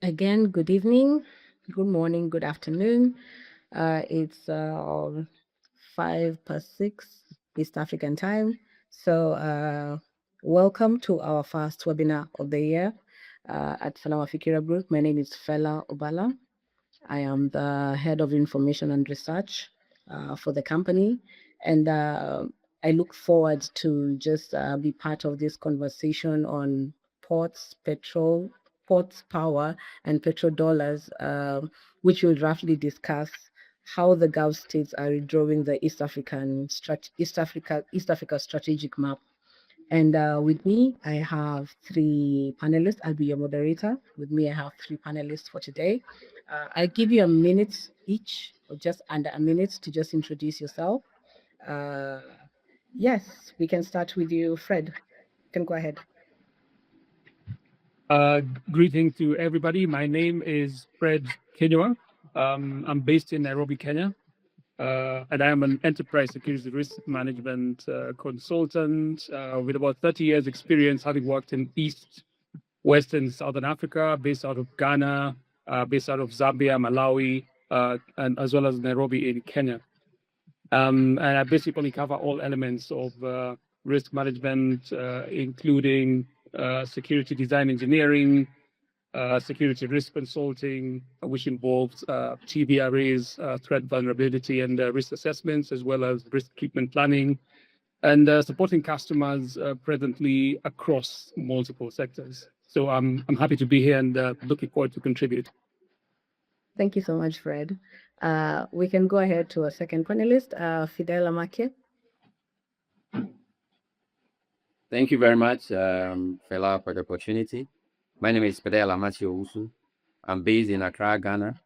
Again, good evening, good morning, good afternoon. It's 5 past 6 East African time. So, welcome to our first webinar of the year at Salama Fikira Group. My name is Fela Obala. I am the head of information and research for the company, and I look forward to just be part of this conversation on ports, petrol, ports, power, and petrodollars, which will roughly discuss how the Gulf states are redrawing the East Africa strategic map. And with me, I have three panelists. I'll be your moderator. With me, I have three panelists for today. I'll give you a minute each, or just under a minute, to just introduce yourself. Uh, yes, we can start with you, Fred. You can go ahead. Greeting to everybody. My name is Fred Kinywa. I'm based in Nairobi, Kenya, and I am an enterprise security risk management consultant with about 30 years experience, having worked in East, West, and Southern Africa, based out of Ghana, based out of Zambia, Malawi, and as well as Nairobi in Kenya. And I basically cover all elements of risk management, including security design engineering, security risk consulting, which involves TVRAs, threat vulnerability and risk assessments, as well as risk treatment planning, and supporting customers presently across multiple sectors. So I'm happy to be here and looking forward to contribute. Thank you so much, Fred. We can go ahead to a second panelist, Fidel Amakye. Thank you very much, Fela, for the opportunity. My name is Fidel Amakye Owusu. I'm based in Accra, Ghana,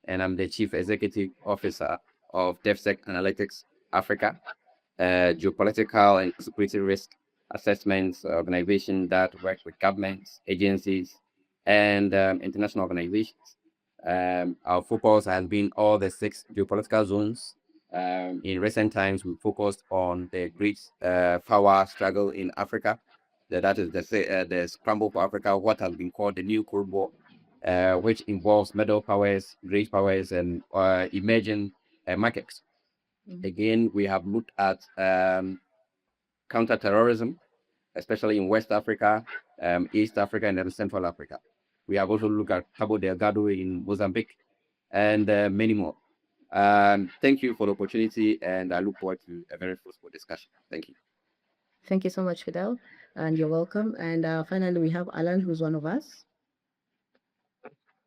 and I'm the Chief Executive Officer of DevSec Analytics Africa, a geopolitical and security risk assessment organization that works with governments, agencies, and international organizations. Our focus has been all the 6 geopolitical zones. In recent times, we focused on the great power struggle in Africa. That is the scramble for Africa, what has been called the new Cold War, which involves middle powers, great powers, and emerging markets. Again, we have looked at counterterrorism, especially in West Africa, East Africa, and then Central Africa. We have also looked at Cabo Delgado in Mozambique, and many more. Thank you for the opportunity, and I look forward to a very fruitful discussion. Thank you. Thank you so much, Fidel, and you're welcome. And finally, we have Alan, who's one of us.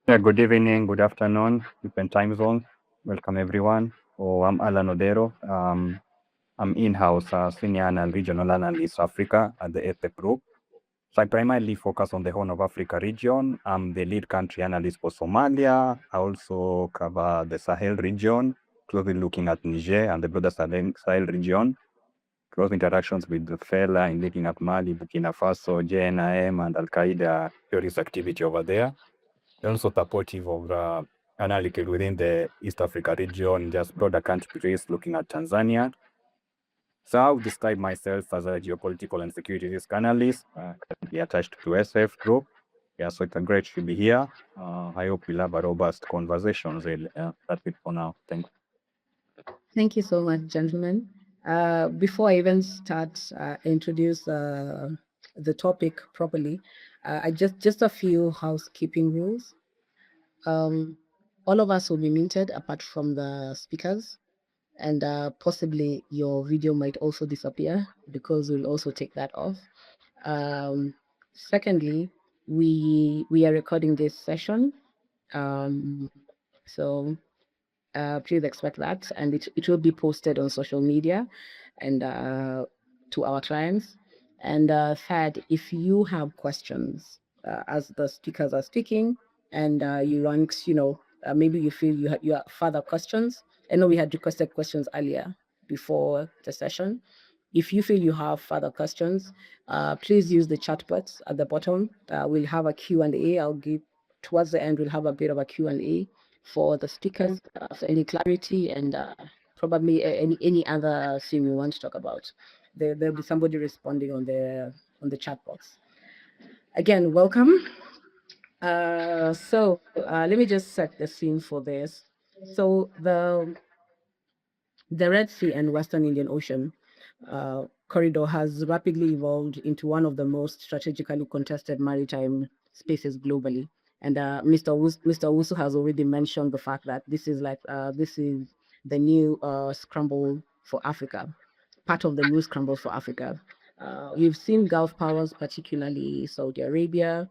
Yeah, good evening, good afternoon, different time zones. Welcome, everyone. I'm Allan Odero. I'm in-house senior and regional analyst Africa at the APEC Group. So I primarily focus on the Horn of Africa region. I'm the lead country analyst for Somalia. I also cover the Sahel region, closely looking at Niger and the broader Sahel region. Close interactions with the fella in looking at Mali, Burkina Faso, JNIM, and Al-Qaeda terrorist activity over there. Also supportive of analysis within the East Africa region, just broader countries, looking at Tanzania. So I would describe myself as a geopolitical and security risk analyst, currently attached to SF Group. Yeah, so it's a great to be here. I hope we'll have a robust conversation. That's it for now. Thank you. Thank you so much, gentlemen. Before I even start introduce the topic properly, I just a few housekeeping rules. All of us will be muted apart from the speakers, and possibly your video might also disappear because we'll also take that off. Secondly, we are recording this session, so please expect that, and it will be posted on social media and to our clients. And third, if you have questions as the speakers are speaking, and you want, maybe you feel you have further questions. I know we had requested questions earlier before the session. If you feel you have further questions, please use the chat box at the bottom. We'll have a Q&A. I'll give towards the end. We'll have a bit of a Q&A for the speakers for any clarity and probably any other thing we want to talk about. There'll be somebody responding on the chat box. Again, welcome. Let me just set the scene for this. So the Red Sea and Western Indian Ocean corridor has rapidly evolved into one of the most strategically contested maritime spaces globally. And Mr. Wusu has already mentioned the fact that this is the new scramble for Africa, part of the new scramble for Africa. We've seen Gulf powers, particularly Saudi Arabia,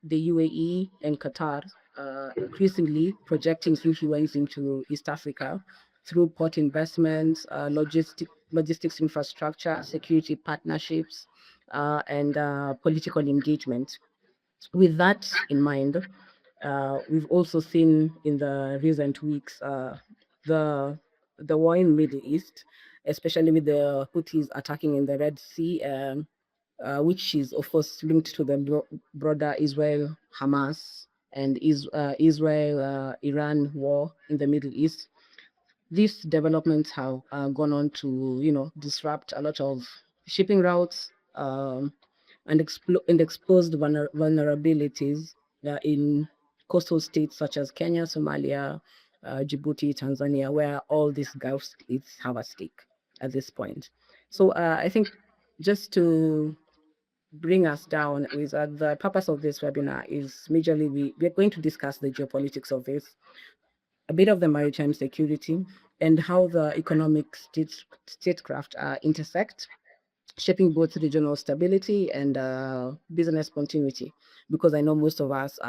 the UAE, and Qatar, increasingly projecting influence into East Africa through port investments, logistics infrastructure, security partnerships, and political engagement. With that in mind, we've also seen in the recent weeks the the war in Middle East, especially with the Houthis attacking in the Red Sea, which is of course linked to the broader Israel Hamas and Israel Iran war in the Middle East. These developments have gone on to, disrupt a lot of shipping routes, and exposed vulnerabilities in coastal states such as Kenya, Somalia, Djibouti, Tanzania, where all these Gulf states have a stake at this point. So I think just to bring us down with the purpose of this webinar is majorly we're going to discuss the geopolitics of this, a bit of the maritime security, and how the economic statecraft intersect, shaping both regional stability and business continuity. Because I know most of us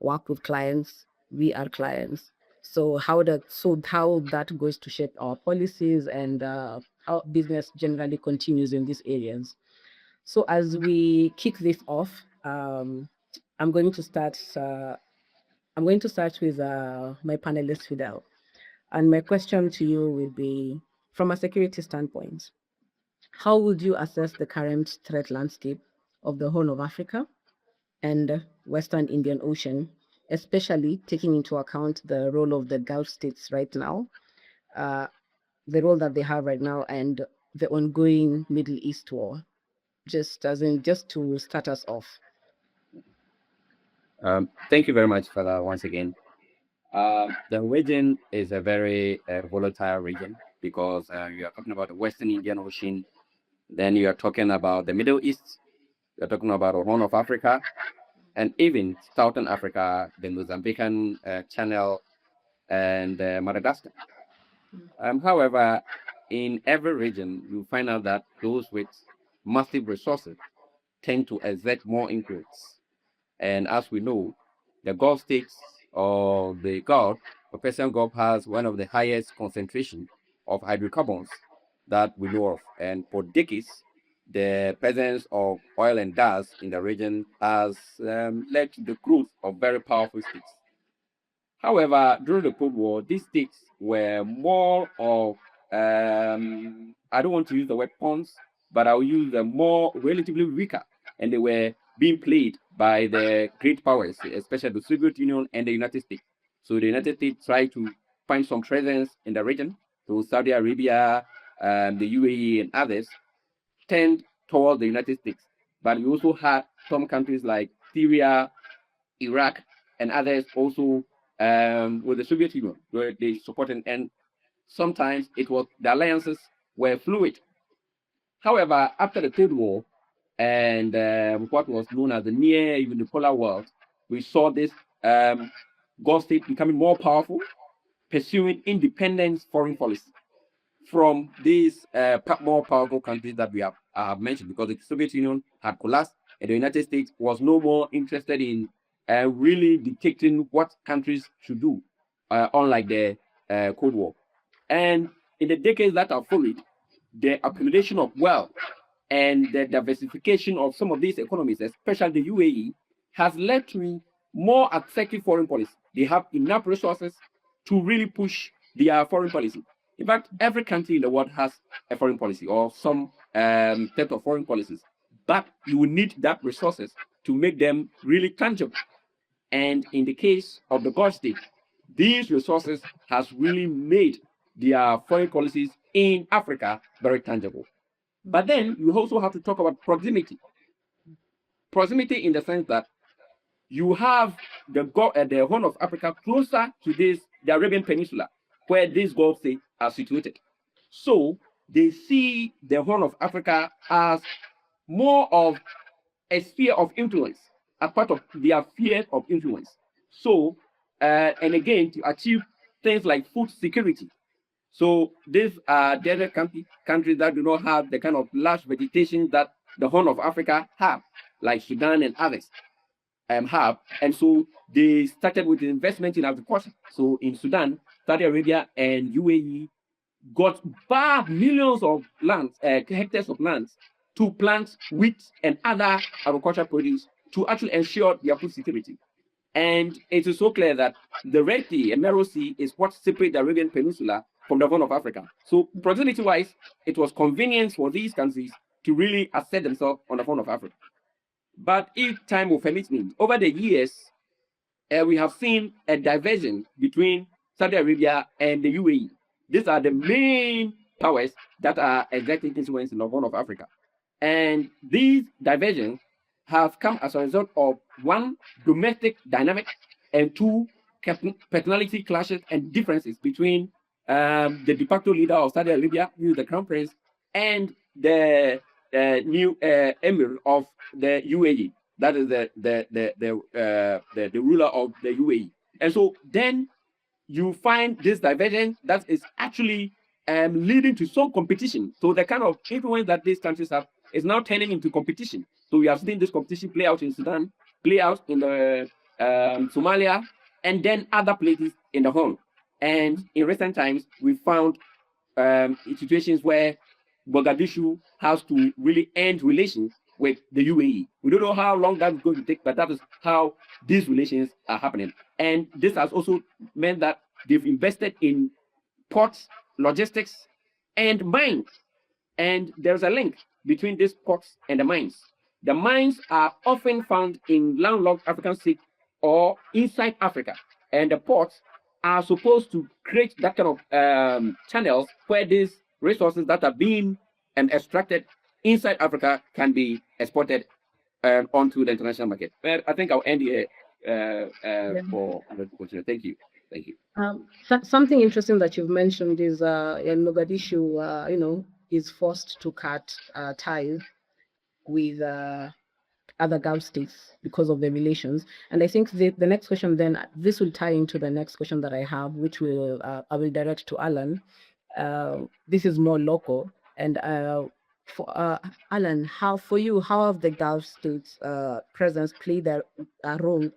work with clients, we are clients. So how that goes to shape our policies and how business generally continues in these areas. So as we kick this off, I'm going to start. I'm going to start with my panelist Fidel. And my question to you will be, from a security standpoint, how would you assess the current threat landscape of the Horn of Africa and Western Indian Ocean, especially taking into account the role of the Gulf states right now, uh, the role that they have right now, and the ongoing Middle East war? Just to start us off. Thank you very much for that once again. The region is a very volatile region because you are talking about the Western Indian Ocean, then you are talking about the Middle East, you're talking about the Horn of Africa, and even Southern Africa, the Mozambican Channel, and Madagascar. However, in every region, you find out that those with massive resources tend to exert more influence. And as we know, the Gulf states or the Gulf, the Persian Gulf has one of the highest concentration of hydrocarbons that we know of. And for decades, the presence of oil and gas in the region has led to the growth of very powerful states. However, during the Cold War, these states were more of, I don't want to use the word pawns, but I'll use the more relatively weaker, and they were being played by the great powers, especially the Soviet Union and the United States. So the United States tried to find some presence in the region. So Saudi Arabia, the UAE, and others tend towards the United States. But we also had some countries like Syria, Iraq, and others also with the Soviet Union, where they supported, and sometimes it was the alliances were fluid. However, after the Cold War and what was known as the near unipolar world, we saw this Gulf state becoming more powerful, pursuing independent foreign policy from these more powerful countries that we have mentioned, because the Soviet Union had collapsed and the United States was no more interested in really dictating what countries should do, unlike the Cold War. And in the decades that have followed, the accumulation of wealth and the diversification of some of these economies, especially the UAE, has led to more effective foreign policy. They have enough resources to really push their foreign policy. In fact, every country in the world has a foreign policy or some set of foreign policies, but you will need that resources to make them really tangible. And in the case of the Gulf state, these resources has really made their foreign policies in Africa very tangible. But then you also have to talk about proximity. Proximity in the sense that you have the Horn of Africa closer to the Arabian Peninsula, where these Gulf states are situated. So they see the Horn of Africa as more of a sphere of influence, a part of their sphere of influence. So, and again, to achieve things like food security. So these are desert countries that do not have the kind of lush vegetation that the Horn of Africa have, like Sudan and others have. And so they started with investment in agriculture. So in Sudan, Saudi Arabia and UAE got vast millions of lands, hectares of lands to plant wheat and other agricultural produce to actually ensure their food security. And it is so clear that the Red Sea and Narrow Sea is what separates the Arabian Peninsula from the Horn of Africa. So proximity-wise, it was convenient for these countries to really assert themselves on the Horn of Africa. But if time will permit me, over the years, we have seen a diversion between Saudi Arabia and the UAE. These are the main powers that are exerting influence in the Horn of Africa. And these diversions have come as a result of one, domestic dynamic, and two, personality clashes and differences between the de facto leader of Saudi Arabia, who is the crown prince, and the new emir of the UAE. That is the ruler of the UAE. And so then you find this divergence that is actually leading to some competition. So the kind of influence that these countries have is now turning into competition. So we have seen this competition play out in Sudan, play out in the Somalia, and then other places in the Horn. And in recent times, we found situations where Mogadishu has to really end relations with the UAE. We don't know how long that's going to take, but that is how these relations are happening. And this has also meant that they've invested in ports, logistics, and mines. And there's a link between these ports and the mines. The mines are often found in landlocked African states or inside Africa. And the ports are supposed to create that kind of channels where these resources that are being extracted inside Africa can be exported onto the international market. Well, I think I'll end here for the question. Thank you. Thank you. Something interesting that you've mentioned is in Mogadishu, is forced to cut ties with other Gulf states because of the relations. And I think the next question then, this will tie into the next question that I have, which I will direct to Alan. This is more local. And for Alan, how have the Gulf states' presence played a role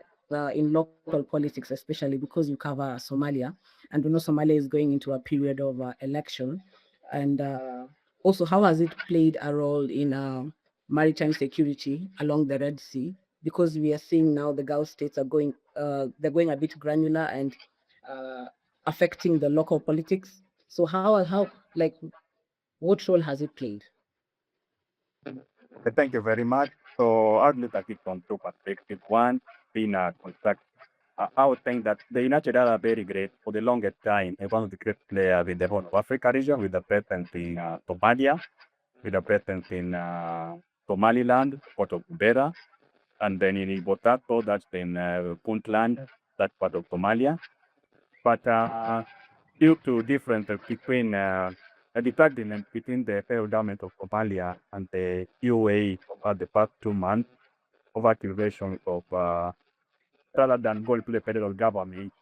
in local politics, especially because you cover Somalia, and we know Somalia is going into a period of election, and also how has it played a role in maritime security along the Red Sea? Because we are seeing now the Gulf states are going they're going a bit granular and affecting the local politics. So what role has it played? Thank you very much. So I'll look at it from two perspectives. One, being a contract, I would think that the United Arab Emirates for the longest time is one of the great players in the Horn of Africa region, with the presence in Somalia, with the presence in Somaliland, Port of Beira, and then in Ibotato, that's in Puntland, that part of Somalia. But due to differences between the department between the federal government of Somalia and the UAE over the past 2 months of activation of rather than going to the federal government,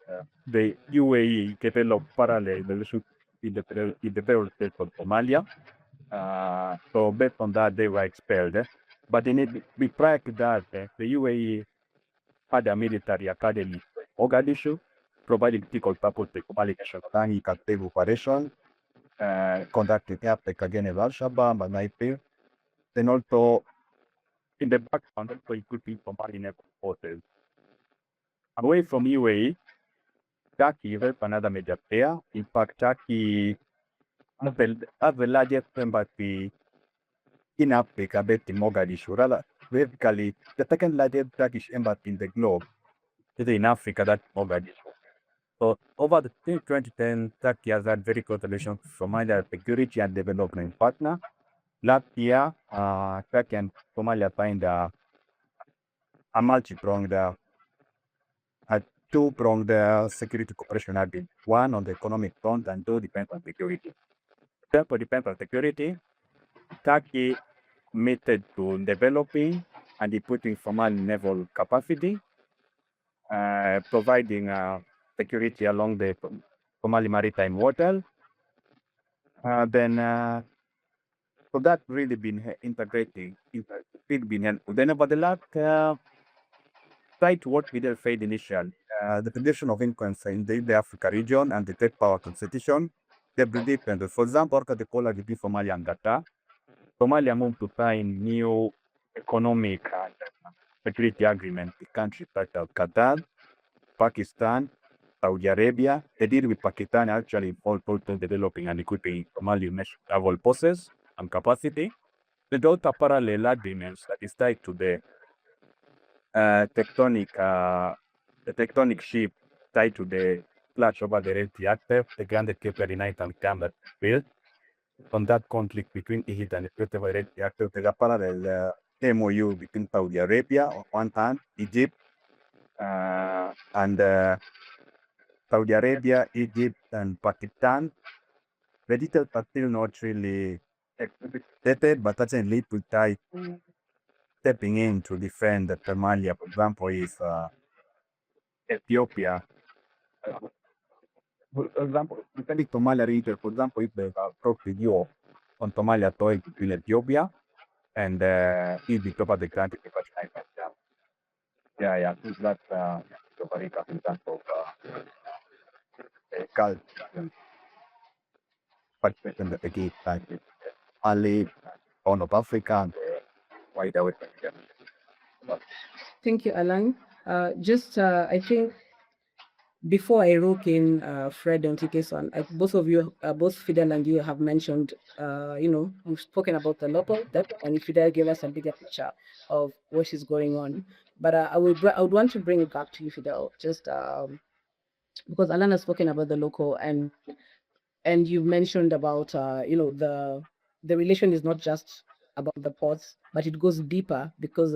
the UAE developed parallel relations in the federal state of Somalia. So based on that, they were expelled. But prior to that, the UAE had a military academy in Mogadishu, providing critical purpose to Somali national operation, conducting attack against Al-Shabaab and IPIL. Then also, in the background, also equipping Somali naval forces. Away from UAE, Turkey is another major player. In fact, Turkey has the largest embassy in Africa, based in Mogadishu. Rather, basically, the second largest Turkish embassy in the globe is in Africa, that's Mogadishu. So over the since 2010, Turkey has had very close relations with Somalia as security and development partner. Last year, Turkey and Somalia signed a multi-pronged a two-pronged security cooperation agreement. One on the economic front and two depends on security. Therefore, depends on security. Turkey committed to developing and putting Somali naval capacity, providing security along the Somali maritime water. So that's really been integrating, really been helpful. Then about the last side to what Fidel said initially, the condition of influence in the Africa region and the trade power constitution, they're different. For example, after the collar between Somalia and Qatar, Somalia moved to sign new economic and security agreement with countries such as Qatar, Pakistan, Saudi Arabia. The deal with Pakistan actually involved both developing and equipping Somali naval forces and capacity. The other parallel agreements that is tied to the tectonic shift tied to the clash over the Red Sea Access, the granted Cape Verde and Camber Field. On that conflict between Egypt and the Red Sea Access, there's a parallel MOU between Saudi Arabia on one hand, Egypt, and Saudi Arabia, Egypt, and Pakistan. The details are still not really explicit, but that's a little tight stepping in to defend Somalia, for example, if Ethiopia, for example, defending Somalia region, for example, if there's a proxy war on Somalia soil between Ethiopia and Egypt over the country, yeah, so that's very in terms of culture and participation that against like Ali, Horn of Africa, and wider West Africa. Thank you, Alan. I think before I rope in Fred and Tikeson, both of you, both Fidel and you have mentioned, we've spoken about the local depth, and Fidel gave us a bigger picture of what is going on. But I would want to bring it back to you, Fidel, just because Alan has spoken about the local, and you mentioned about the relation is not just about the ports, but it goes deeper because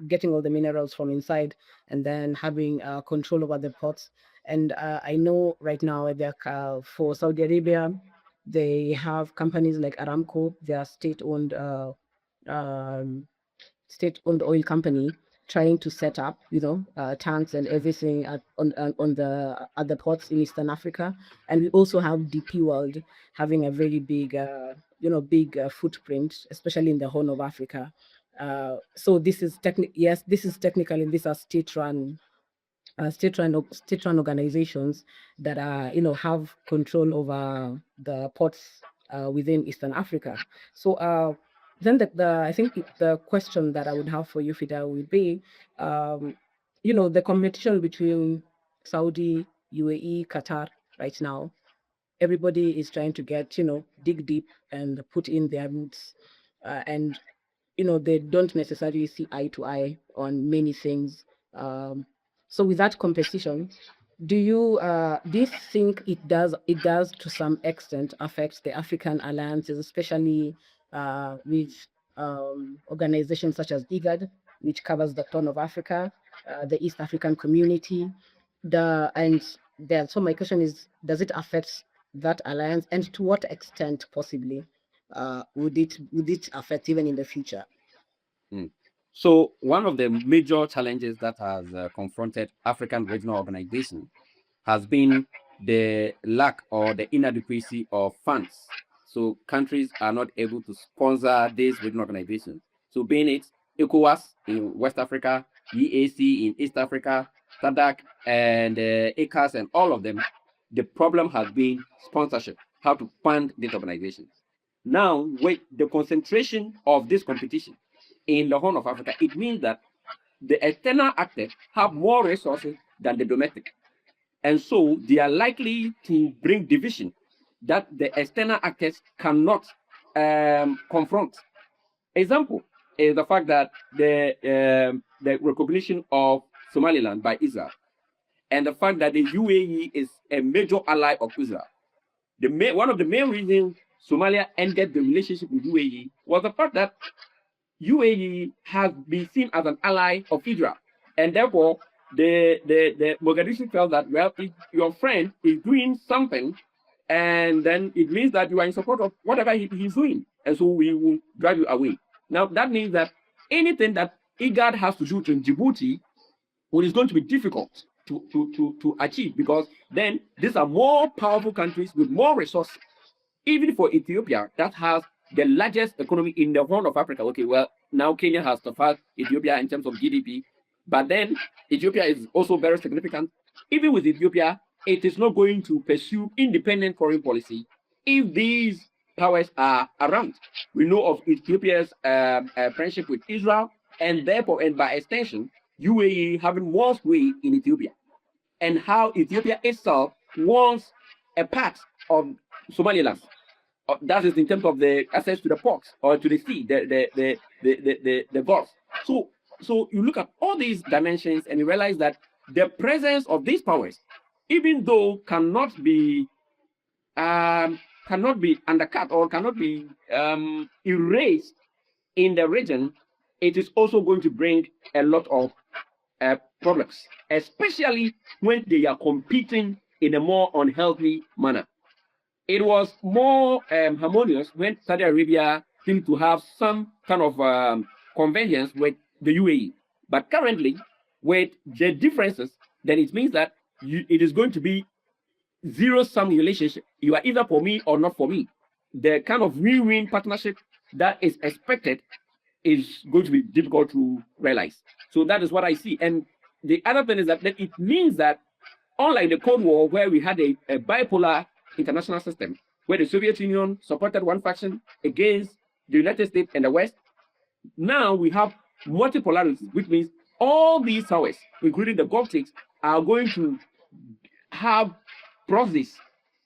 getting all the minerals from inside and then having control over the ports. And I know right now for Saudi Arabia, they have companies like Aramco, they are state-owned state-owned oil company trying to set up, tanks and everything at the ports in Eastern Africa. And we also have DP World having a very big, footprint, especially in the Horn of Africa. So this is technically these are state-run organizations that are have control over the ports within Eastern Africa. So then I think the question that I would have for you, Fidel, would be, the competition between Saudi, UAE, Qatar right now. Everybody is trying to get, dig deep and put in their roots, and they don't necessarily see eye to eye on many things. So with that competition, do you think it does to some extent affect the African alliances, especially with organizations such as IGAD, which covers the Horn of Africa, the East African community? So my question is, does it affect that alliance, and to what extent possibly would it affect even in the future? So one of the major challenges that has confronted African regional organizations has been the lack or the inadequacy of funds. So countries are not able to sponsor these regional organizations. So being it ECOWAS in West Africa, EAC in East Africa, SADC, and ECAS, and all of them, the problem has been sponsorship, how to fund these organizations. Now, with the concentration of this competition in the Horn of Africa, it means that the external actors have more resources than the domestic. And so they are likely to bring division that the external actors cannot confront. Example is the fact that the recognition of Somaliland by Israel, and the fact that the UAE is a major ally of Israel. One of the main reasons Somalia ended the relationship with UAE was the fact that UAE has been seen as an ally of Israel, and therefore the Mogadishu felt that, well, if your friend is doing something, and then it means that you are in support of whatever he's doing, and so we will drive you away. Now that means that anything that IGAD has to do to Djibouti, well, is going to be difficult to achieve, because then these are more powerful countries with more resources. Even for Ethiopia, that has the largest economy in the Horn of Africa. Okay, well, now Kenya has surpassed Ethiopia in terms of GDP, but then Ethiopia is also very significant. Even with Ethiopia, it is not going to pursue independent foreign policy if these powers are around. We know of Ethiopia's friendship with Israel, and therefore, and by extension, UAE having more sway in Ethiopia, and how Ethiopia itself wants a part of Somaliland. That is in terms of the access to the ports or to the sea, the Gulf. So you look at all these dimensions and you realize that the presence of these powers, even though cannot be undercut or cannot be erased in the region, it is also going to bring a lot of problems, especially when they are competing in a more unhealthy manner. It was more harmonious when Saudi Arabia seemed to have some kind of convergence with the UAE. But currently, with the differences, then it means that it is going to be zero-sum relationship. You are either for me or not for me. The kind of win-win partnership that is expected is going to be difficult to realize. So that is what I see. And the other thing is that it means that, unlike the Cold War, where we had a bipolar international system, where the Soviet Union supported one faction against the United States and the West, now we have multipolarity, which means all these powers, including the Gulf states, are going to have proxies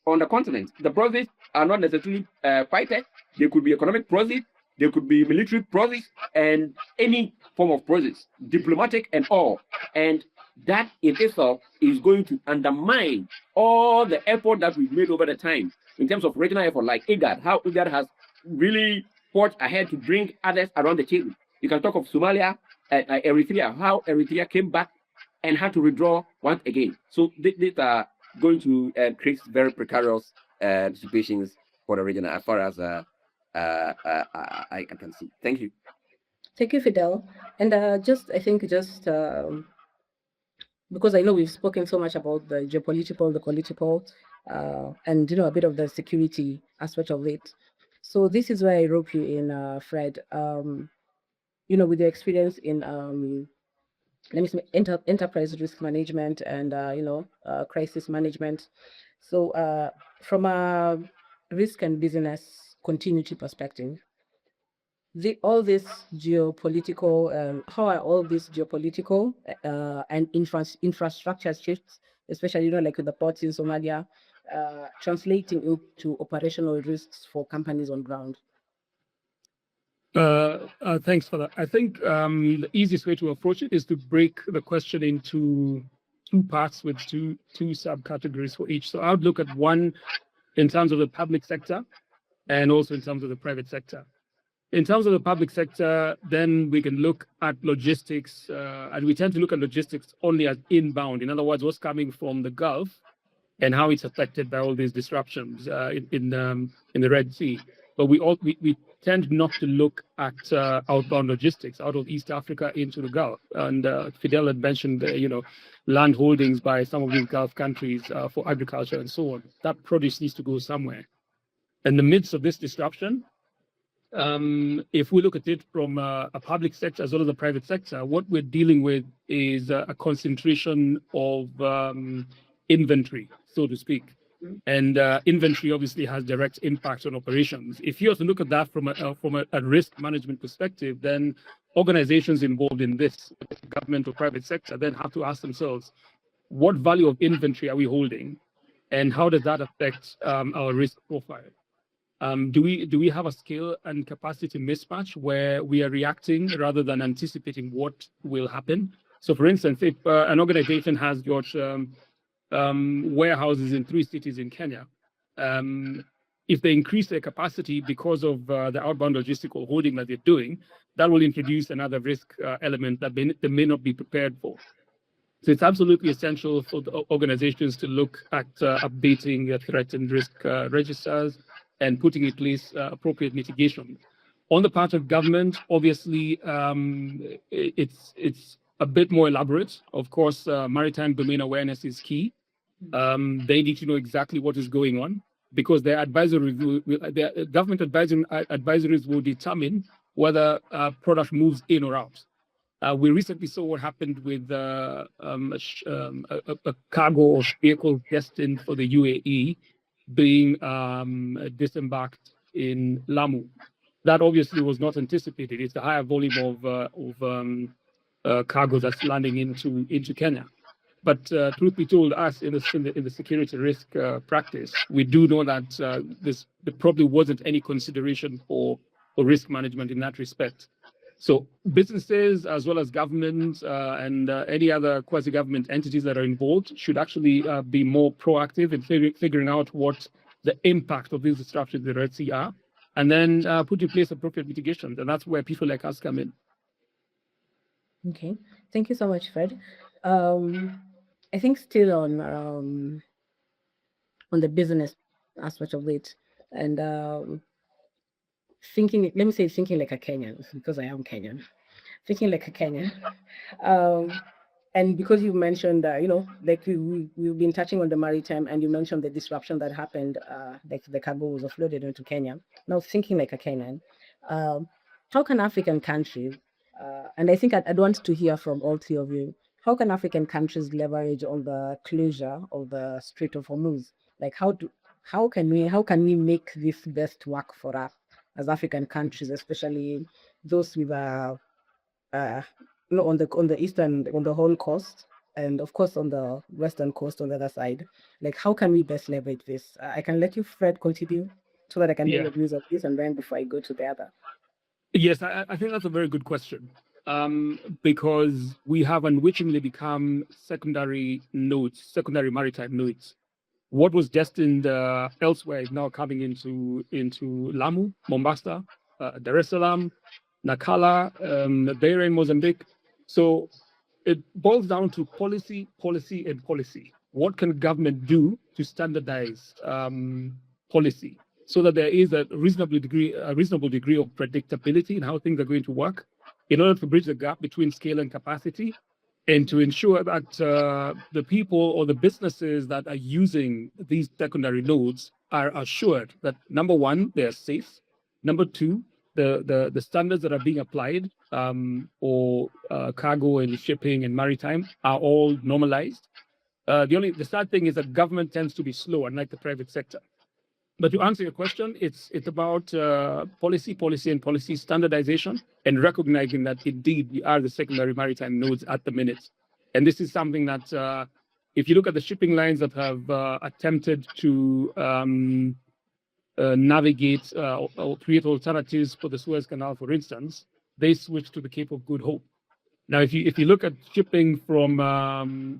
on the continent. The proxies are not necessarily fighters. They could be economic proxies, they could be military proxies, and any form of proxies, diplomatic and all. And that in itself is going to undermine all the effort that we've made over the time in terms of regional effort, like IGAD, how IGAD has really forged ahead to bring others around the table. You can talk of Somalia, Eritrea, how Eritrea came back and had to withdraw once again. So these are going to create very precarious situations for the region as far as I can see. Thank you. Thank you, Fidel. And because I know we've spoken so much about the geopolitical, the political, and a bit of the security aspect of it. So this is where I rope you in, Fred. With your experience in let me say enterprise risk management and crisis management. So from a risk and business continuity perspective, all this geopolitical, how are all these geopolitical and infrastructure shifts, especially like with the ports in Somalia, translating into operational risks for companies on ground? Thanks for that. I think the easiest way to approach it is to break the question into two parts with two subcategories for each. So I would look at one in terms of the public sector and also in terms of the private sector. In terms of the public sector, then we can look at logistics, and we tend to look at logistics only as inbound. In other words, what's coming from the Gulf and how it's affected by all these disruptions in the Red Sea. But we tend not to look at outbound logistics out of East Africa into the Gulf. And Fidel had mentioned land holdings by some of these Gulf countries for agriculture and so on. That produce needs to go somewhere. In the midst of this disruption, if we look at it from a public sector as well as the private sector, what we're dealing with is a concentration of inventory, so to speak. And inventory obviously has direct impact on operations. If you also look at that from a risk management perspective, then organizations involved in this, government or private sector, then have to ask themselves, what value of inventory are we holding, and how does that affect our risk profile? Do we have a skill and capacity mismatch where we are reacting rather than anticipating what will happen? So, for instance, if an organization has got warehouses in 3 cities in Kenya, if they increase their capacity because of the outbound logistical holding that they're doing, that will introduce another risk element that they may not be prepared for. So it's absolutely essential for the organizations to look at updating threat and risk registers and putting in place appropriate mitigation. On the part of government, obviously, it's a bit more elaborate. Of course, maritime domain awareness is key. They need to know exactly what is going on because their their government advisories will determine whether a product moves in or out. We recently saw what happened with a cargo or vehicle destined for the UAE being disembarked in Lamu. That obviously was not anticipated. It's a higher volume of cargo that's landing into Kenya. But truth be told, us in the security risk practice, we do know that there probably wasn't any consideration for risk management in that respect. So businesses as well as governments and any other quasi-government entities that are involved should actually be more proactive in figuring out what the impact of these disruptions in the Red Sea are, and then put in place appropriate mitigations. And that's where people like us come in. Okay, thank you so much, Fred. I think still on the business aspect of it, and thinking, let me say, thinking like a Kenyan, because I am Kenyan, thinking like a Kenyan. And because you mentioned, like we've been touching on the maritime, and you mentioned the disruption that happened, like the cargo was offloaded into Kenya. Now, thinking like a Kenyan, how can African countries, and I think I'd want to hear from all three of you, how can African countries leverage on the closure of the Strait of Hormuz? Like, how can we make this best work for us as African countries, especially those with on the whole coast, and of course on the western coast on the other side. Like, how can we best leverage this? I can let you, Fred, continue so that I can hear your views of this, and then before I go to the other. Yes, I think that's a very good question. Because we have unwittingly become secondary maritime nodes. What was destined elsewhere is now coming into Lamu, Mombasa, Dar es Salaam, Nakala, Beira in Mozambique. So it boils down to policy, and policy. What can government do to standardize policy so that there is a reasonable degree of predictability in how things are going to work, in order to bridge the gap between scale and capacity, and to ensure that the people or the businesses that are using these secondary nodes are assured that, number one, they're safe. Number two, the standards that are being applied for cargo and shipping and maritime are all normalized. The sad thing is that government tends to be slow, unlike the private sector. But to answer your question, it's about policy, and policy standardization, and recognizing that indeed we are the secondary maritime nodes at the minute. And this is something that, if you look at the shipping lines that have attempted to navigate or create alternatives for the Suez Canal, for instance, they switched to the Cape of Good Hope. Now, if you look at shipping from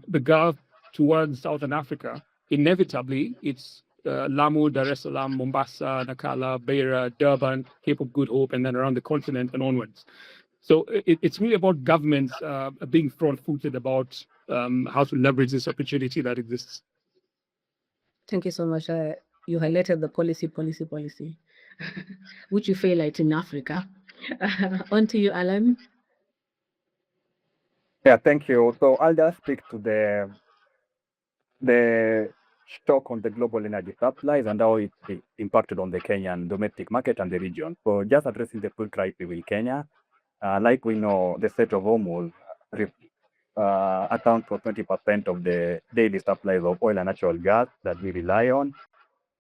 the Gulf towards Southern Africa, inevitably it's Lamu, Dar es Salaam, Mombasa, Nakala, Beira, Durban, Cape of Good Hope, and then around the continent and onwards. So it's really about governments being front-footed about how to leverage this opportunity that exists. Thank you so much. You highlighted the policy, which you fail at in Africa. On to you, Alan. Yeah, thank you. So I'll just speak to the shock on the global energy supplies and how it impacted on the Kenyan domestic market and the region. So just addressing the food crisis with Kenya, like we know, the Strait of Hormuz accounts for 20% of the daily supplies of oil and natural gas that we rely on.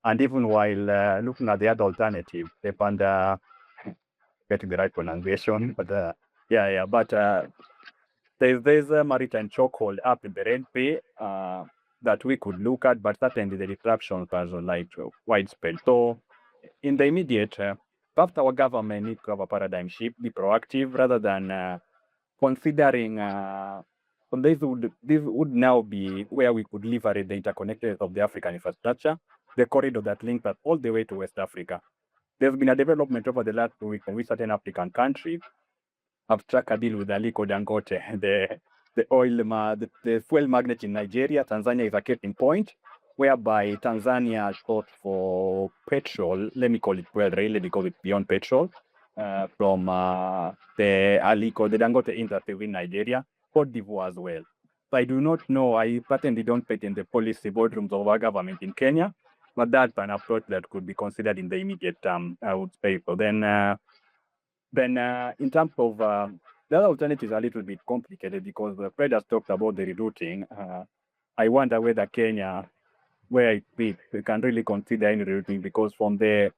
And even while looking at the other alternative, the Panda, getting the right pronunciation, but there's a maritime chokehold up in the Red Sea that we could look at, but certainly the disruptions are like widespread. So in the immediate, perhaps our government needs to have a paradigm shift, be proactive rather than considering this would now be where we could leverage the interconnectedness of the African infrastructure, the corridor that links us all the way to West Africa. There's been a development over the last 2 weeks in which certain African countries have struck a deal with Aliko Dangote, the the fuel magnet in Nigeria, Tanzania is a capping point, whereby Tanzania thought for petrol, let me call it fuel really because it's beyond petrol, from the Aliko, the Dangote industry in Nigeria, Cote d'Ivoire as well. So I do not know, I certainly don't fit in the policy boardrooms of our government in Kenya, but that's an approach that could be considered in the immediate term, I would say. So then in terms of the other alternatives are a little bit complicated because Fred has talked about the rerouting. I wonder whether Kenya, where it fits, we can really consider any rerouting because from the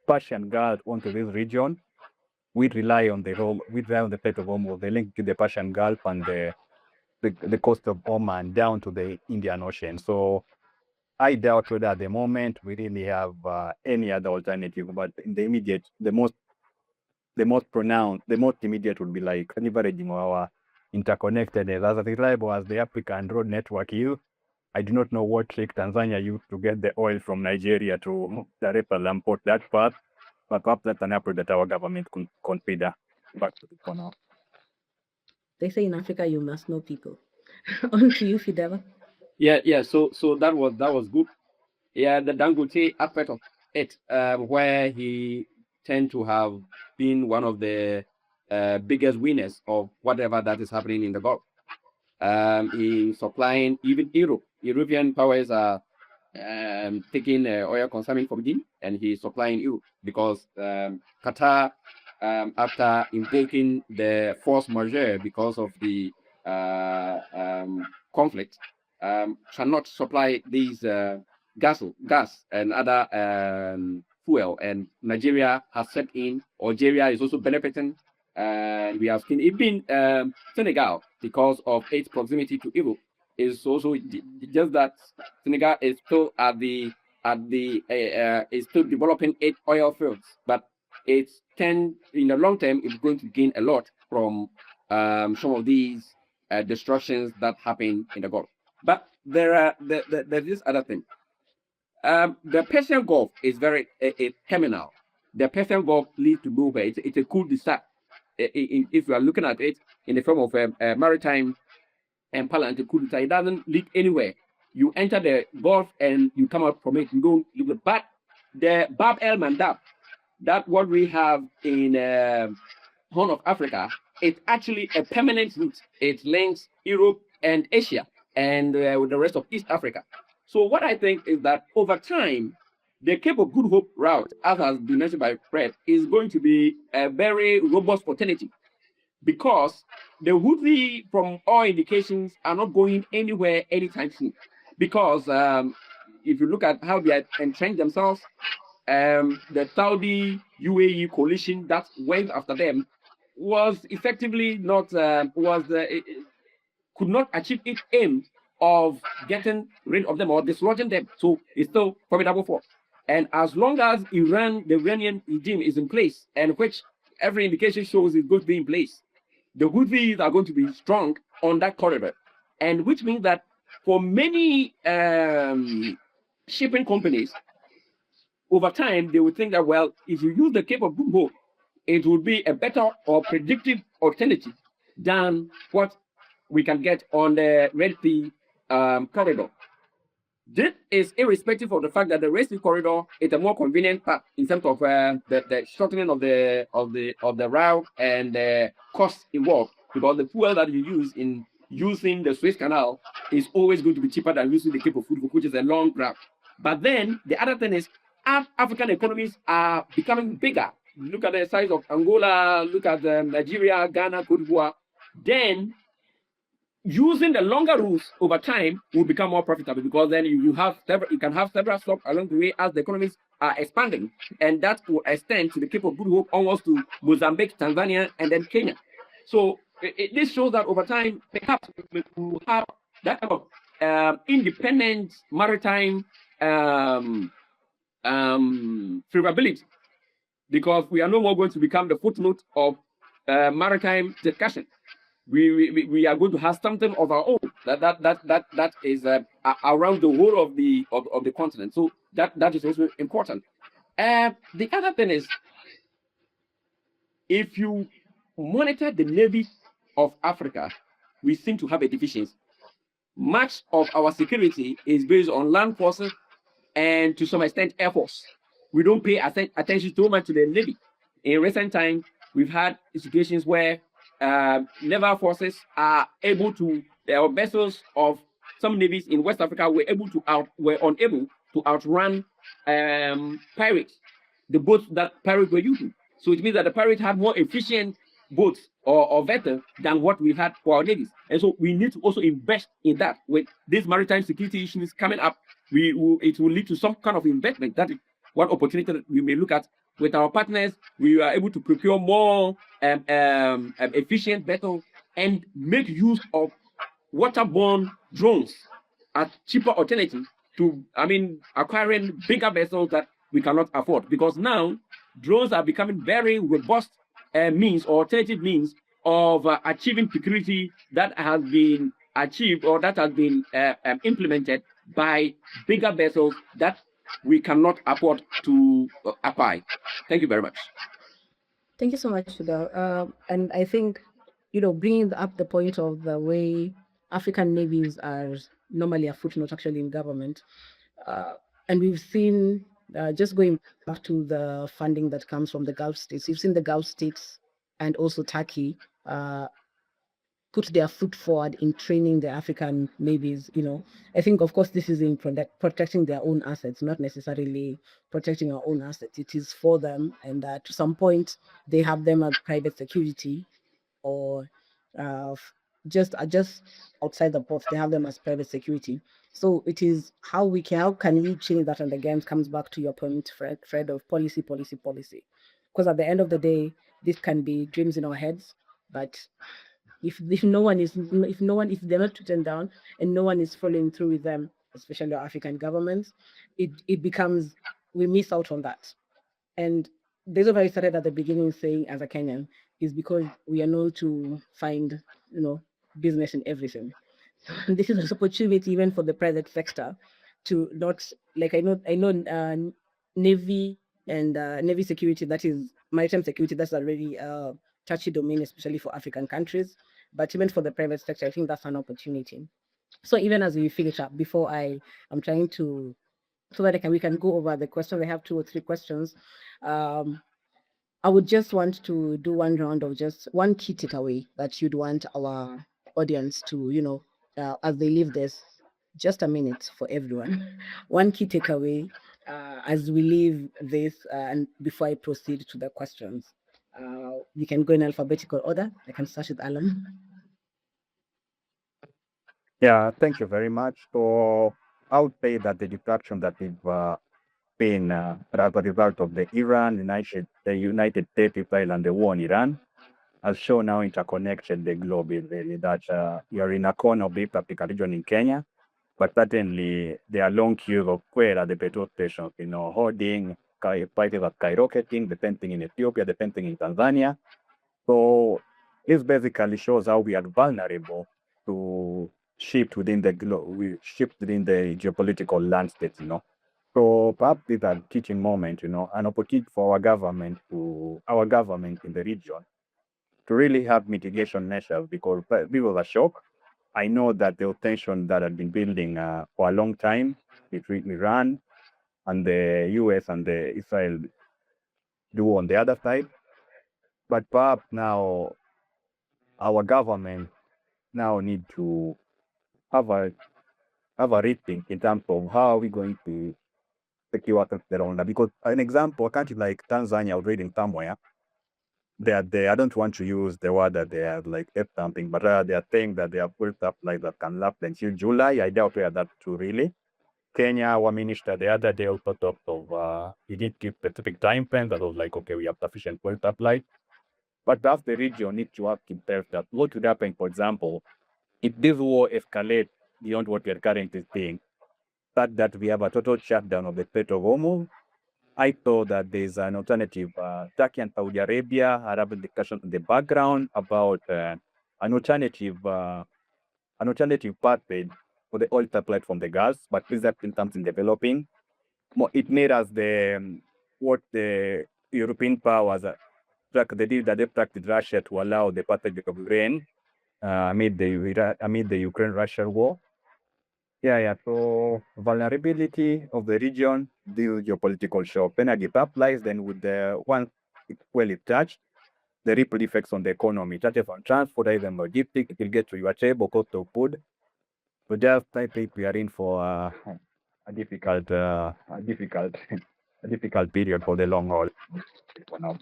Persian Gulf onto this region, we rely on the Strait of Hormuz, the link to the Persian Gulf and the coast of Oman down to the Indian Ocean. So I doubt whether at the moment we really have any other alternative, but in the immediate, the most immediate would be like leveraging our interconnectedness. As reliable as the African road network is, I do not know what trick Tanzania used to get the oil from Nigeria to Dar es Salaam port that path, but perhaps that's an approach that our government could consider. Back to you for now. They say in Africa you must know people. On to you, Fidel. Yeah. So that was good. Yeah, the Dangote aspect of it, where he tend to have been one of the biggest winners of whatever that is happening in the Gulf. In supplying even Europe. European powers are taking oil consuming from him, and he's supplying Europe because Qatar, after invoking the force majeure because of the conflict, cannot supply these gas and other fuel, and Nigeria has stepped in. Algeria is also benefiting. We have seen even Senegal, because of its proximity to Europe, is also just that Senegal is still is still developing its oil fields, but it's in the long term it's going to gain a lot from some of these destructions that happen in the Gulf. But there's this other thing. The Persian Gulf is very terminal. The Persian Gulf leads to nowhere. It's a cul-de-sac. If you are looking at it in the form of a maritime and parliament, it doesn't lead anywhere. You enter the Gulf and you come out from it. You don't look. But the Bab el Mandab, that what we have in Horn of Africa, it's actually a permanent route. It links Europe and Asia and with the rest of East Africa. So what I think is that over time, the Cape of Good Hope route, as has been mentioned by Fred, is going to be a very robust alternative because the Houthi, from all indications, are not going anywhere anytime soon. Because if you look at how they entrenched themselves, the Saudi UAE coalition that went after them was effectively not could not achieve its aim of getting rid of them or dislodging them. So it's still formidable force. And as long as the Iranian regime is in place, and which every indication shows is going to be in place, the Houthis are going to be strong on that corridor. And which means that for many shipping companies, over time, they would think that, well, if you use the Cape of Good Hope, it would be a better or predictive alternative than what we can get on the Red Sea corridor. This is irrespective of the fact that the Red Sea corridor is a more convenient path in terms of the shortening of the route and the cost involved, because the fuel that you use in using the Suez Canal is always going to be cheaper than using the Cape of Good Hope, which is a long route. But then the other thing is, African economies are becoming bigger. Look at the size of Angola, look at Nigeria, Ghana, Cote d'Ivoire. Then using the longer routes over time will become more profitable, because then you can have several stops along the way as the economies are expanding, and that will extend to the Cape of Good Hope, almost to Mozambique, Tanzania, and then Kenya. So this shows that over time, perhaps we will have that kind of independent maritime favorability, because we are no more going to become the footnote of maritime discussion. We are going to have something of our own that is around the whole of the continent. So that is also important. The other thing is, if you monitor the navies of Africa, we seem to have a deficiency. Much of our security is based on land forces and to some extent Air Force. We don't pay attention too much to the Navy. In recent times, we've had situations where naval forces are able to, there are vessels of some navies in West Africa were unable to outrun pirates, the boats that pirates were using. So it means that the pirates had more efficient boats or vessels than what we had for our navies. And so we need to also invest in that. With these maritime security issues coming up, it will lead to some kind of investment. That is one opportunity that we may look at with our partners. We are able to procure more efficient vessels and make use of waterborne drones as cheaper alternative to, acquiring bigger vessels that we cannot afford. Because now drones are becoming very robust means or alternative means of achieving security that has been achieved or that has been implemented by bigger vessels that we cannot afford to acquire. Thank you very much. Thank you so much, Fidel. And I think, bringing up the point of the way African navies are normally a footnote actually in government. And we've seen, just going back to the funding that comes from the Gulf states, we've seen the Gulf states and also Turkey put their foot forward in training the African navies. I think, of course, this is in protecting their own assets, not necessarily protecting our own assets. It is for them, and to some point, they have them as private security, or just outside the port, they have them as private security. So it is how can we change that? And again, comes back to your point, Fred, of policy. Because at the end of the day, this can be dreams in our heads, but if they're not written down and no one is following through with them, especially our African governments, it becomes, we miss out on that. And the reason why I started at the beginning saying as a Kenyan is because we are known to find business in everything. And this is an opportunity even for the private sector to not, like, I know Navy and Navy security, that is maritime security, that's already touchy domain, especially for African countries. But even for the private sector, I think that's an opportunity. So even as we finish up, before I'm trying to, so that we can go over the questions. I have 2 or 3 questions. I would just want to do one round of just one key takeaway that you'd want our audience to, as they leave this, just a minute for everyone. One key takeaway as we leave this, and before I proceed to the questions. You can go in alphabetical order. I can start with Alan. Yeah, thank you very much. So I would say that the disruption that we've been as a result of the United States, Israel, and the war in Iran has shown how interconnected the globe is. Really, that you're in a corner of the East Africa region in Kenya, but certainly there are long queues of fuel at the petrol stations. Hoarding, prices are skyrocketing. The same thing in Ethiopia, the same thing in Tanzania. So this basically shows how we are vulnerable to shift within the globe, we shift within the geopolitical landscape, So perhaps this is a teaching moment, an opportunity for our government in the region to really have mitigation measures, because this was a shock. I know that the tension that had been building for a long time between Iran and the US and the Israel do on the other side. But perhaps now our government now need to have a rethink in terms of how are we going to secure their own. Because an example, a country like Tanzania, I was reading somewhere, I don't want to use the word that they are like stamping, but they are saying that they have built up like that can last until July. I doubt where that to really. Kenya, our minister the other day also talked of he didn't give specific time frame that was like, okay, we have sufficient fuel supply. But perhaps the region needs to ask itself that what would happen, for example, if this war escalates beyond what we are currently seeing, that we have a total shutdown of the Strait of Hormuz. I thought that there's an alternative. Turkey and Saudi Arabia are having discussions in the background about an alternative pathway for the oil supply from the gas, but this is in terms in developing. It made us what the European powers the deal that they struck with Russia to allow the passage of grain amid the Ukraine-Russia war. Yeah. So vulnerability of the region, the geopolitical shock. Then again, applies then with the once it touched, the ripple effects on the economy, touches on transport, even logistics, it will get to your table, cost of food. So just I think we are in for a difficult, a difficult period for the long haul. For now.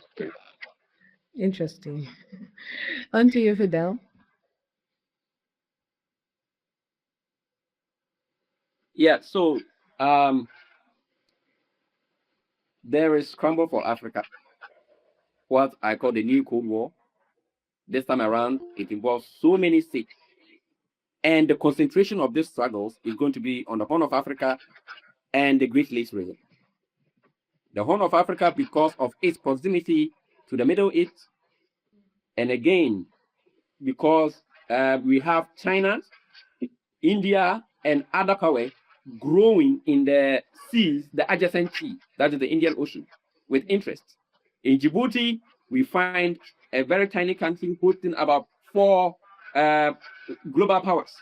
Interesting. On to you, Fidel. Yeah, so there is scramble for Africa, what I call the new Cold War. This time around, it involves so many states. And the concentration of these struggles is going to be on the Horn of Africa and the Great Lakes region. The Horn of Africa, because of its proximity to the Middle East, and again, because we have China, India, and other power growing in the seas, the adjacent sea, that is the Indian Ocean, with interest. In Djibouti, we find a very tiny country hosting about 4 global powers,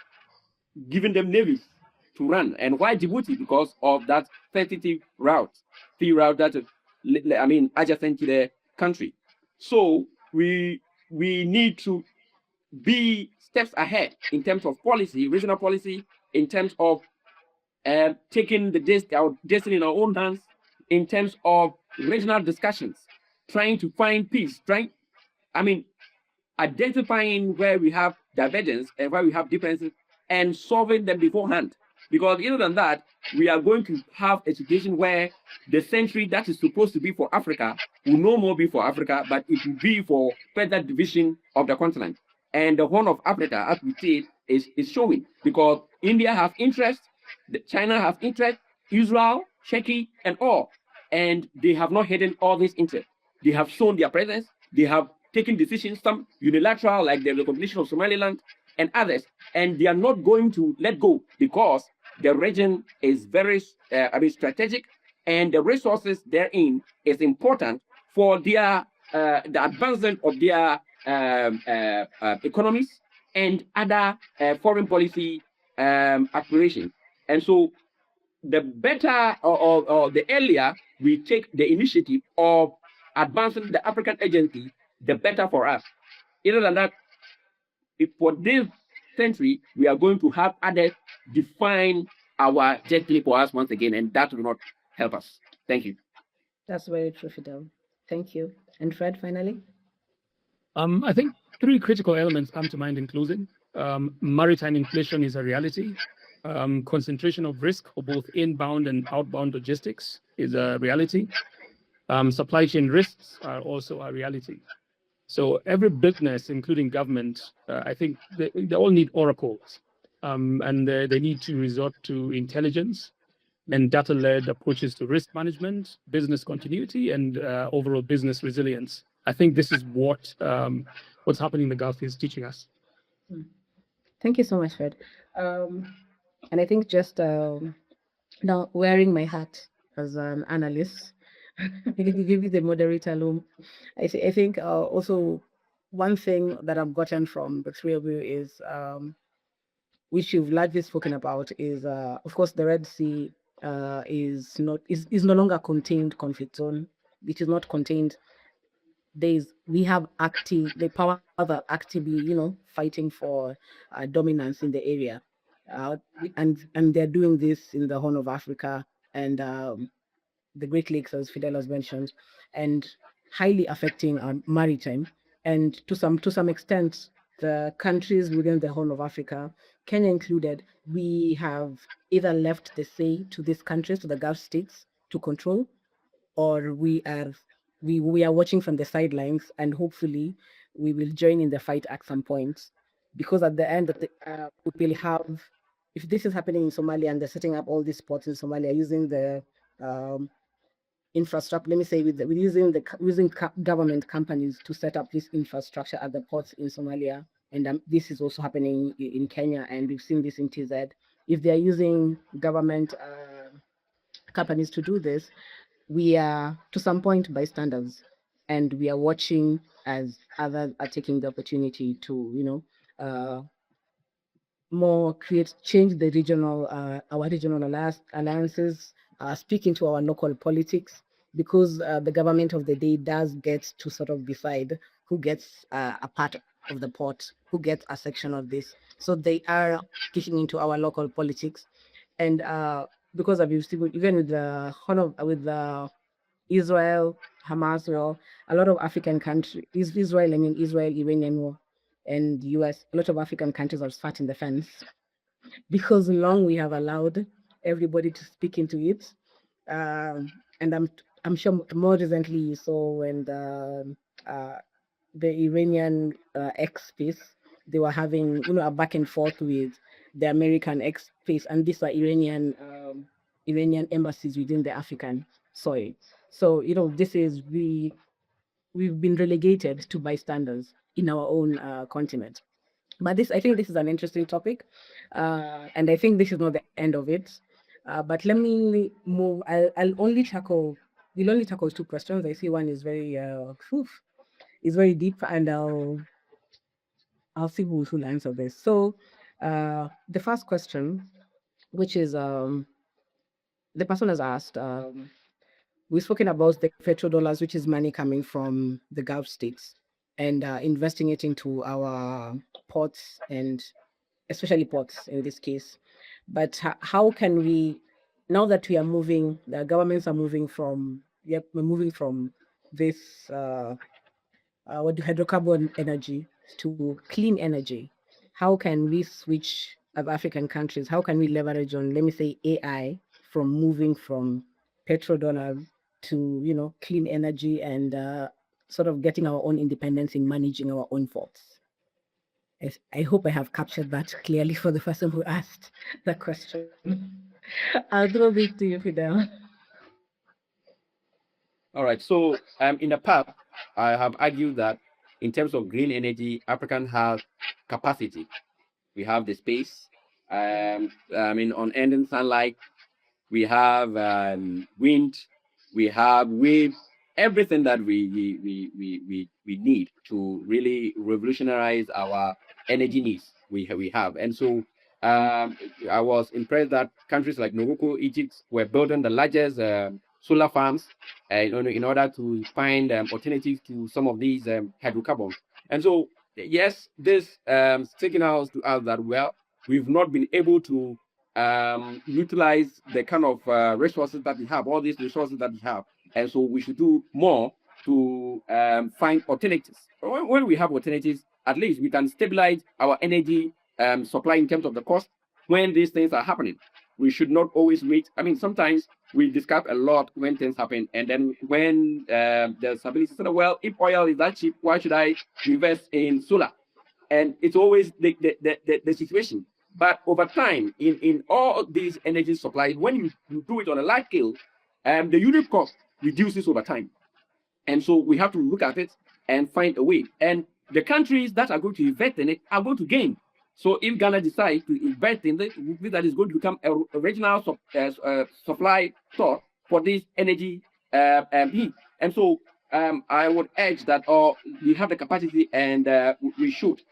giving them navies to run. And why Djibouti? Because of that fertility route, that is, adjacent to the country. So we need to be steps ahead in terms of policy, regional policy, in terms of taking our destiny in our own hands, in terms of regional discussions, trying to find peace, identifying where we have divergence and where we have differences and solving them beforehand. Because other than that, we are going to have a situation where the century that is supposed to be for Africa will no more be for Africa, but it will be for further division of the continent. And the Horn of Africa, as we see it, is showing, because India has interest, China has interest, Israel, Turkey, and all. And they have not hidden all this interest. They have shown their presence. They have taken decisions, some unilateral, like the recognition of Somaliland and others. And they are not going to let go, because the region is very strategic, and the resources therein is important for their the advancement of their economies and other foreign policy aspirations. And so the better or the earlier we take the initiative of advancing the African agency, the better for us. Other than that, if for this century, we are going to have others define our destiny for us once again, and that will not help us. Thank you. That's very true, Fidel. Thank you. And Fred, finally? I think 3 critical elements come to mind in closing. Maritime inflation is a reality. Concentration of risk for both inbound and outbound logistics is a reality. Supply chain risks are also a reality. So every business, including government, I think they all need oracles, and they need to resort to intelligence and data-led approaches to risk management, business continuity, and overall business resilience. I think this is what what's happening in the Gulf is teaching us. Thank you so much, Fred. And I think just now wearing my hat as an analyst, give you the moderator loom. I think also one thing that I've gotten from the 3 of you is, which you've largely spoken about, is of course the Red Sea is no longer contained conflict zone. It is not contained. We have the power that actively fighting for dominance in the area, and they're doing this in the Horn of Africa and the Great Lakes, as Fidel has mentioned, and highly affecting our maritime. And to some extent, the countries within the Horn of Africa, Kenya included, we have either left the say to these countries, to the Gulf states, to control, or we are watching from the sidelines, and hopefully we will join in the fight at some point, because at the end of the we will have, if this is happening in Somalia and they're setting up all these ports in Somalia using the infrastructure, let me say, with using government companies to set up this infrastructure at the ports in Somalia, and this is also happening in Kenya, and we've seen this in TZ. If they're using government companies to do this, we are to some point bystanders, and we are watching as others are taking the opportunity to uh, more create change the regional our regional alliances, speaking to our local politics, because the government of the day does get to sort of decide who gets a part of the pot, who gets a section of this. So they are kicking into our local politics, and because of even with the with the Israel, Hamas war, a lot of African countries, Israel, I mean Israel, Iranian war, and US, a lot of African countries are sat in the fence because long we have allowed everybody to speak into it. And I'm sure more recently you saw when the Iranian ex-space, they were having a back and forth with the American ex-space, and these are Iranian embassies within the African soil. So this is we've been relegated to bystanders in our own continent. But I think this is an interesting topic, and I think this is not the end of it. But let me move. I'll only tackle. We'll only tackle two questions. I see one is is very deep, and I'll see who will answer this. So, the first question, which is the person has asked. We've spoken about the petrodollars, which is money coming from the Gulf states and investing it into our ports, and especially ports in this case. But how can we, now that we are moving, the governments are moving from, yep, we're moving from this hydrocarbon energy to clean energy. How can we switch of African countries? How can we leverage on, let me say, AI from moving from petrodollars to clean energy and sort of getting our own independence in managing our own ports? I hope I have captured that clearly for the person who asked the question. I'll throw this to you, Fidel. All right. So in the past, I have argued that in terms of green energy, African has capacity. We have the space. Unending sunlight. We have wind. We have wave. Everything that we need to really revolutionize our energy needs. We have, and so I was impressed that countries like Morocco, Egypt were building the largest solar farms in order to find alternatives to some of these hydrocarbons. And so, yes, this signals to us that we've not been able to utilize the kind of resources that we have, all these resources that we have, and so we should do more to find alternatives. When we have alternatives, at least we can stabilize our energy supply in terms of the cost when these things are happening. We should not always wait. I mean, sometimes we discuss a lot when things happen, and then when there's stability, well, if oil is that cheap, why should I invest in solar? And it's always the situation. But over time, in all these energy supplies, when you do it on a large scale, the unit cost reduces over time. And so we have to look at it and find a way. And the countries that are going to invest in it are going to gain. So if Ghana decides to invest in this, that is going to become a regional supply source for this energy heat. And so I would urge that we have the capacity and we should.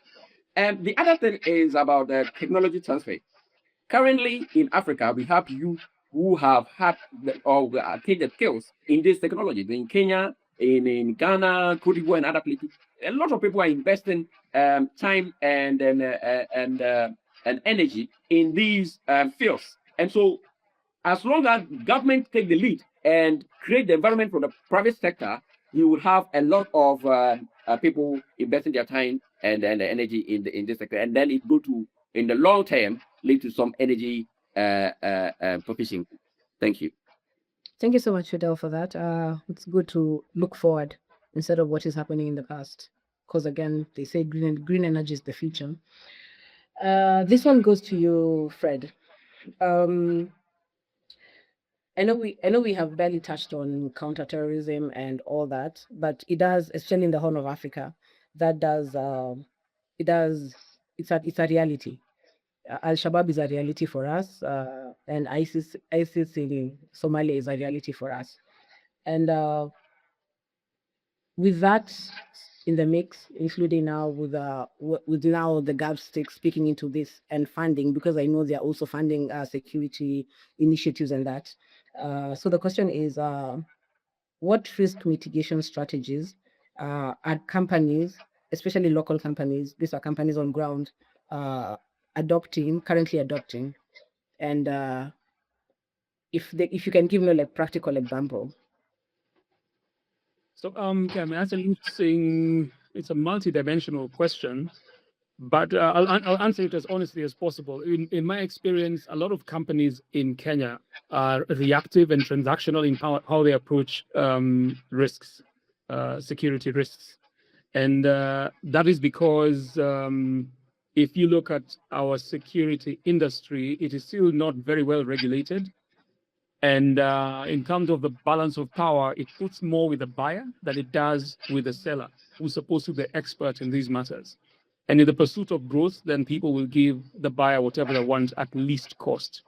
And the other thing is about the technology transfer. Currently in Africa, we have youth who have had attained the skills in this technology. In Kenya, in Ghana, Cote d'Ivoire, and other places, a lot of people are investing time and energy in these fields. And so, as long as government take the lead and create the environment for the private sector, you will have a lot of people investing their time and the energy in this sector, and then it go to, in the long term, lead to some energy proficiency. Thank you. Thank you so much, Fidel, for that. It's good to look forward instead of what is happening in the past, because again, they say green energy is the future. This one goes to you, Fred. I know we have barely touched on counterterrorism and all that, but it does, especially in the Horn of Africa, that does it's a reality. Al Shabaab is a reality for us, and ISIS in Somalia is a reality for us. And with that in the mix, including now with now the GovStick speaking into this and funding, because I know they are also funding security initiatives and that. So the question is, what risk mitigation strategies are companies, especially local companies, these are companies on ground, currently adopting, and if you can give me like practical example. So, yeah, I mean, that's an interesting. It's a multi-dimensional question, but I'll answer it as honestly as possible. In my experience, a lot of companies in Kenya are reactive and transactional in how they approach risks, security risks, and that is because if you look at our security industry, it is still not very well regulated. And in terms of the balance of power, it puts more with the buyer than it does with the seller, who's supposed to be the expert in these matters. And in the pursuit of growth, then people will give the buyer whatever they want at least cost.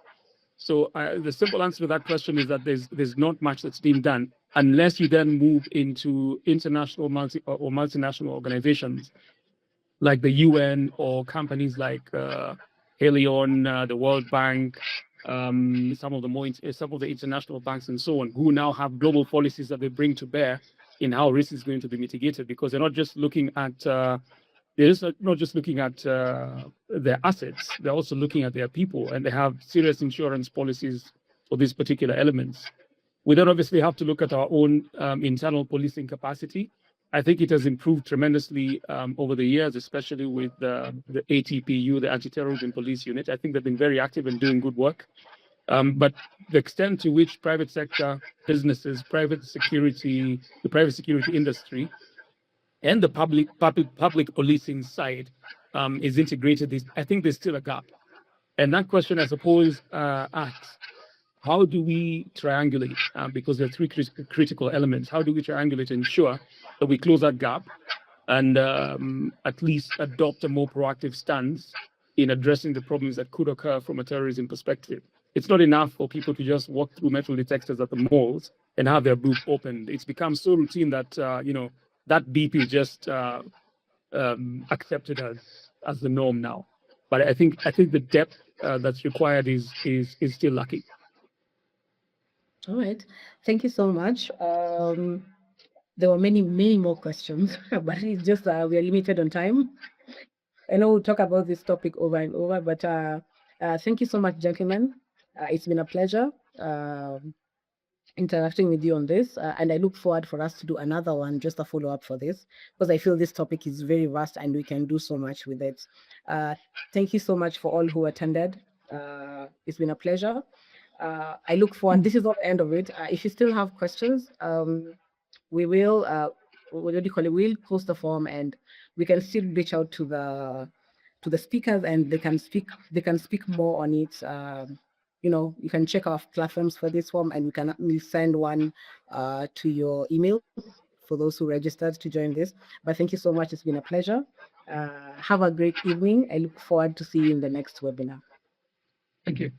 So the simple answer to that question is that there's not much that's being done unless you then move into international or multinational organizations like the UN or companies like Helion, the World Bank, some of the international banks and so on, who now have global policies that they bring to bear in how risk is going to be mitigated, because they're not just looking at their assets; they're also looking at their people, and they have serious insurance policies for these particular elements. We then obviously have to look at our own internal policing capacity. I think it has improved tremendously over the years, especially with the ATPU, the Anti-Terrorism Police Unit. I think they've been very active and doing good work. But the extent to which private sector businesses, the private security industry, and the public policing side is integrated, I think there's still a gap. And that question, I suppose, asks, how do we triangulate? Because there are three critical elements. How do we triangulate to ensure that we close that gap and at least adopt a more proactive stance in addressing the problems that could occur from a terrorism perspective? It's not enough for people to just walk through metal detectors at the malls and have their booth opened. It's become so routine that that beep is just accepted as the norm now. But I think the depth that's required is still lacking. All right, thank you so much. There were many more questions, but it's just we are limited on time. I know we'll talk about this topic over and over, but thank you so much, gentlemen. It's been a pleasure interacting with you on this, and I look forward for us to do another one, just a follow-up for this, because I feel this topic is very vast and we can do so much with it. Thank you so much for all who attended. It's been a pleasure. I look forward. This is not the end of it. If you still have questions, we will what do you call it? We'll post the form, and we can still reach out to the speakers, and they can speak more on it. You can check our platforms for this form, and we send one to your email for those who registered to join this. But thank you so much. It's been a pleasure. Have a great evening. I look forward to seeing you in the next webinar. Thank you.